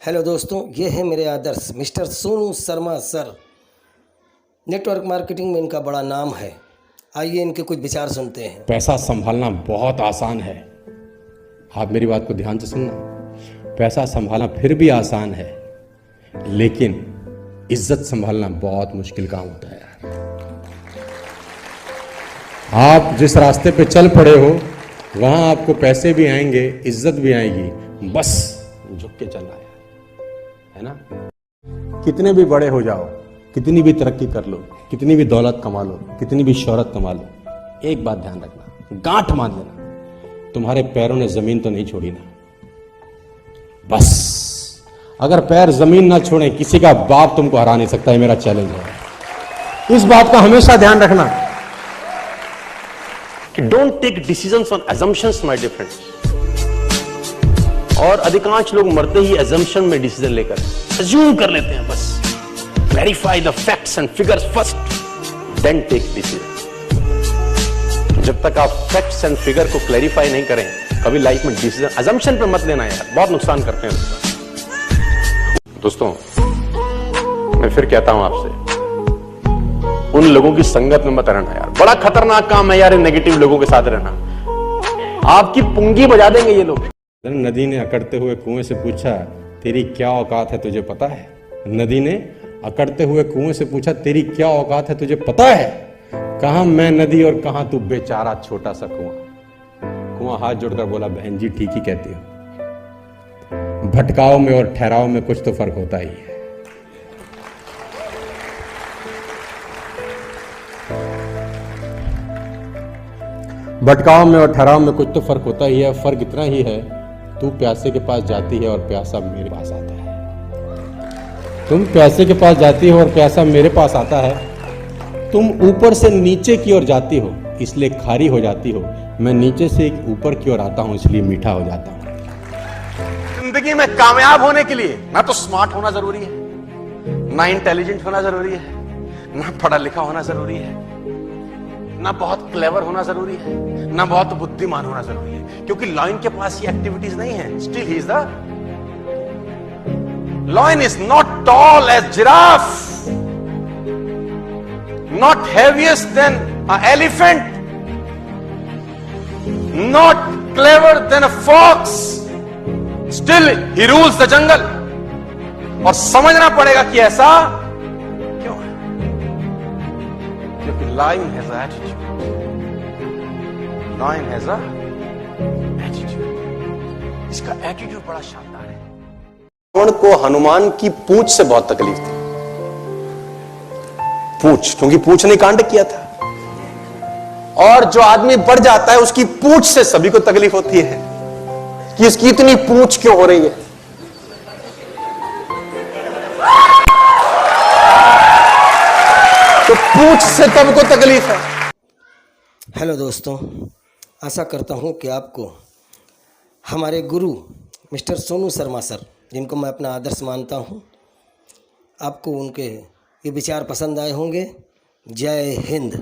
Hello दोस्तों, ये है मेरे आदर्श mister Sonu Sharma sir. Network marketing में इनका बड़ा नाम है। आइए इनके कुछ विचार सुनते हैं। पैसा संभालना बहुत आसान है। आप मेरी बात को ध्यान से सुनना। पैसा संभालना फिर भी आसान है, लेकिन इज्जत संभालना बहुत मुश्किल काम होता है यार। आप जिस रास्ते पे चल पड़े हो वहां आपको पैसे भी आएंगे, इज्जत भी आएगी, बस झुक के चलना है ना। कितने भी बड़े हो जाओ, कितनी भी तरक्की कर लो, कितनी भी दौलत कमा लो, कितनी भी शोहरत कमा लो, एक बात ध्यान रखना, गांठ मान लेना, तुम्हारे पैरों ने जमीन तो नहीं छोड़ी ना। बस अगर पैर जमीन ना छोड़े, किसी का बाप तुमको हरा नहीं सकता है। मेरा चैलेंज है, इस बात का हमेशा ध्यान रखना। Don't take decisions on assumptions, my dear friends. और अधिकांश लोग मरते ही assumption में डिसीजन लेकर अज्यूम कर लेते हैं। बस clarify the facts and figures first, then take decision. जब तक आप फैक्ट्स एंड फिगर को क्लैरिफाई नहीं करें, कभी लाइफ में डिसीजन assumption पे मत लेना यार, बहुत नुकसान करते हैं दोस्तों। मैं फिर कहता हूं आपसे, उन लोगों की संगत में मत रहना यार, बड़ा खतरनाक काम है यार नेगेटिव लोगों के साथ रहना। आपकी पुंगी बजा देंगे ये लोग। नदी ने अकड़ते हुए कुएं से पूछा, तेरी क्या औकात है, तुझे पता है? नदी ने अकड़ते हुए कुएं से पूछा, तेरी क्या औकात है, तुझे पता है? कहां मैं नदी और कहां तू बेचारा छोटा सा कुआं। कुआं हाथ जोड़कर बोला, बहन जी ठीक ही कहती हो, भटकाव में और ठहराव में कुछ तो फर्क होता ही है। भटकाव में और ठहराव में कुछ तो फर्क होता ही है। फर्क इतना ही है, तू प्यासे के पास जाती है और प्यासा मेरे पास आता है। तुम प्यासे के पास जाती हो और प्यासा मेरे पास आता है। तुम ऊपर से नीचे की ओर जाती हो, इसलिए खारी हो जाती हो। मैं नीचे से ऊपर की ओर आता हूं, इसलिए मीठा हो जाता हूं। जिंदगी में कामयाब होने के लिए ना तो स्मार्ट होना जरूरी है, ना इंटेलिजेंट होना जरूरी है, ना पढ़ा लिखा होना जरूरी है, ना बहुत क्लेवर होना जरूरी है, ना बहुत बुद्धिमान होना जरूरी है। क्योंकि लॉयन के पास ये एक्टिविटीज नहीं है। Still he is the lion is not tall as giraffe, not heaviest than a elephant, not clever than a fox, still he rules the jungle. और समझना पड़ेगा कि ऐसा क्यों है, क्योंकि lion has a attitude. Lion has a attitude. इसका attitude बड़ा शानदार है। रावण को हनुमान की पूंछ से बहुत तकलीफ थी। पूंछ, क्योंकि पूंछ ने कांड किया था। और जो आदमी बढ़ जाता है, उसकी पूंछ से सभी को तकलीफ होती है कि इसकी इतनी पूंछ क्यों हो रही है। तो पूंछ से सबको तकलीफ है। हेलो दोस्तों, आशा करता हूँ कि आपको हमारे गुरु मिस्टर सोनू शर्मा सर, जिनको मैं अपना आदर्श मानता हूँ, आपको उनके ये विचार पसंद आए होंगे। जय हिंद।